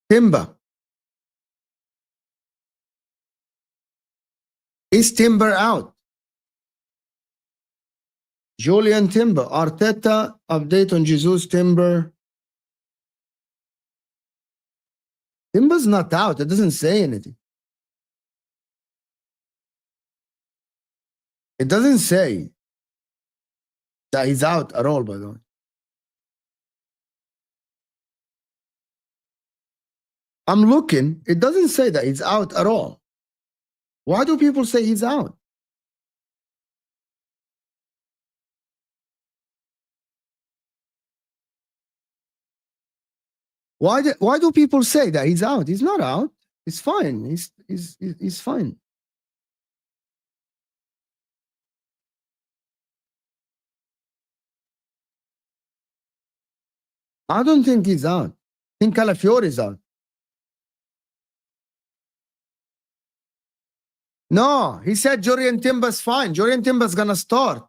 Timber. Is Timber out? Julian Timber. Arteta, update on Jesus Timber. Timber's not out. It doesn't say anything. It doesn't say. That he's out at all, by the way. I'm looking. It doesn't say that he's out at all. Why do people say he's out? Why do people say that he's out? He's not out. He's fine. He's fine. I don't think he's out. I think Calafiore is out. No, he said Jorian Timber's fine. Jorian Timber's gonna start.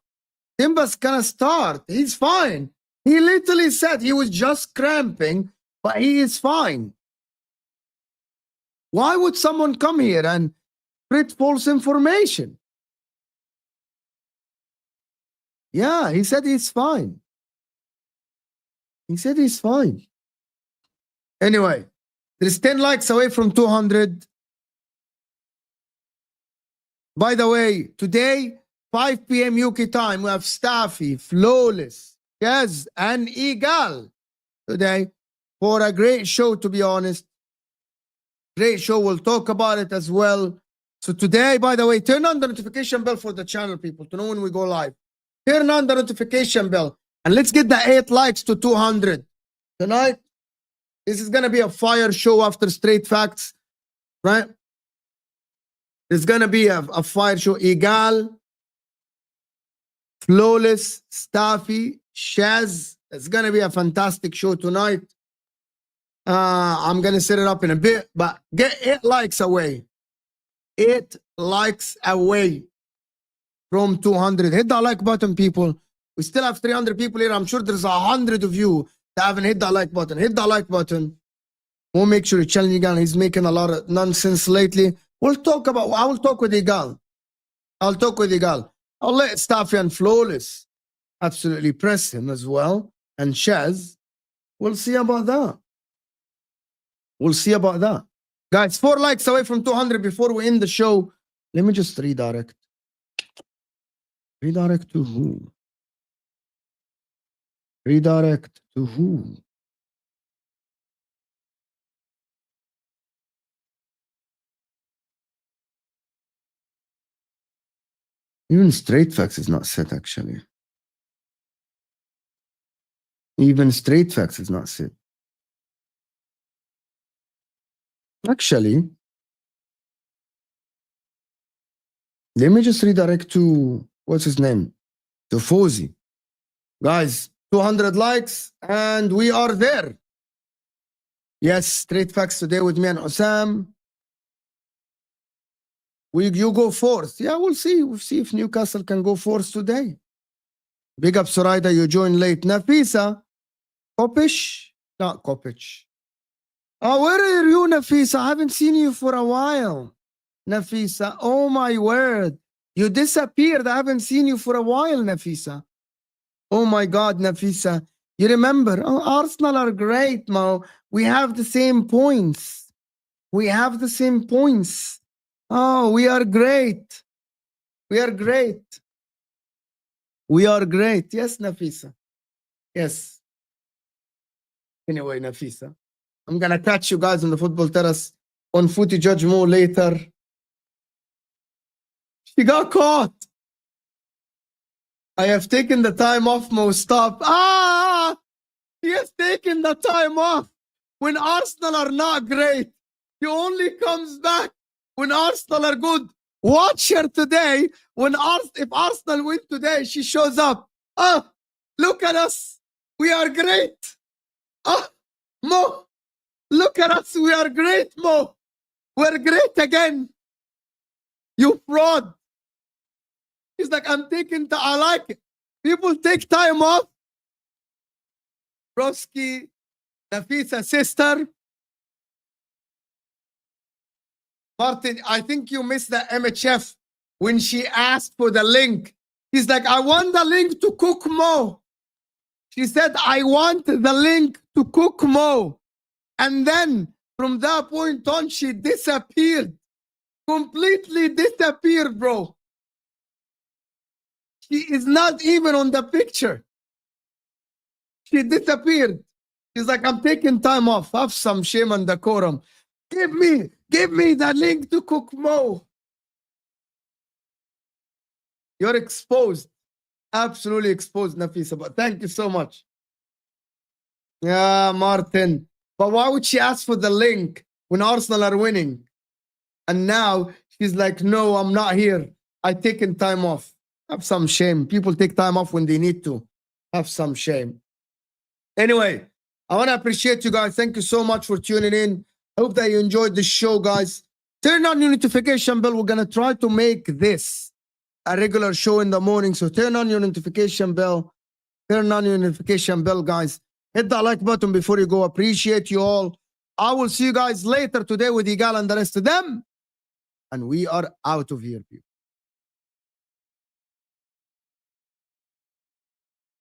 Timber's gonna start. He's fine. He literally said he was just cramping, but he is fine. Why would someone come here and spread false information? Yeah, he said he's fine. He said he's fine. Anyway, there's 10 likes away from 200. By the way, today, 5 p.m. UK time, we have Staffy, Flawless, Yes, and Eagle today for a great show, to be honest. Great show. We'll talk about it as well. So today, by the way, turn on the notification bell for the channel, people, to know when we go live. Turn on the notification bell. And let's get the 8 likes to 200. Tonight, this is going to be a fire show after Straight Facts, right? It's going to be a fire show. Eagle, Flawless, Staffy, Shaz. It's going to be a fantastic show tonight. I'm going to set it up in a bit, but get 8 likes away. 8 likes away from 200. Hit that like button, people. We still have 300 people here. I'm sure there's 100 of you that haven't hit that like button. Hit that like button. We'll make sure you challenge Eagle. He's making a lot of nonsense lately. I will talk with Eagle. I'll talk with Eagle. I'll let Staffy and Flawless absolutely press him as well. And Shaz. We'll see about that. We'll see about that. Guys, 4 likes away from 200 before we end the show. Let me just redirect. Redirect to who? Redirect to who? Even Straight Facts is not set, actually. Even Straight Facts is not set. Actually, let me just redirect to, what's his name? To Fozzy. Guys, 200 likes, and we are there. Yes, Straight Facts today with me and Osam. You go fourth. Yeah, we'll see. We'll see if Newcastle can go fourth today. Big up, Soraida. You joined late. Nafisa. Kopish? Not Kopich. Oh, where are you, Nafisa? I haven't seen you for a while. Nafisa. Oh, my word. You disappeared. I haven't seen you for a while, Nafisa. Oh, my God, Nafisa. You remember? Oh, Arsenal are great, Mo. We have the same points. We have the same points. Oh, we are great. We are great. We are great. Yes, Nafisa. Yes. Anyway, Nafisa. I'm going to catch you guys on the football terrace on Footy Judge Mo later. She got caught. I have taken the time off, Mo. Stop. He has taken the time off. When Arsenal are not great, he only comes back when Arsenal are good. Watch her today. If Arsenal win today, she shows up. Look at us. We are great. Mo, look at us. We are great, Mo. We're great again. You fraud. He's like, I'm taking I like it. People take time off. Broski, Nafisa's sister. Martin, I think you missed the MHF when she asked for the link. He's like, I want the link to cook Mo. She said, I want the link to cook Mo. And then from that point on, she disappeared. Completely disappeared, bro. She is not even on the picture. She disappeared. She's like, I'm taking time off. Have some shame and decorum. Give me the link to Cook Mo. You're exposed. Absolutely exposed, Nafisa. But thank you so much. Yeah, Martin. But why would she ask for the link when Arsenal are winning? And now she's like, no, I'm not here. I taken time off. Have some shame. People take time off when they need to. Have some shame. Anyway, I want to appreciate you guys. Thank you so much for tuning in. I hope that you enjoyed the show, guys. Turn on your notification bell. We're going to try to make this a regular show in the morning. So turn on your notification bell. Turn on your notification bell, guys. Hit that like button before you go. Appreciate you all. I will see you guys later today with Igal and the rest of them. And we are out of here, people.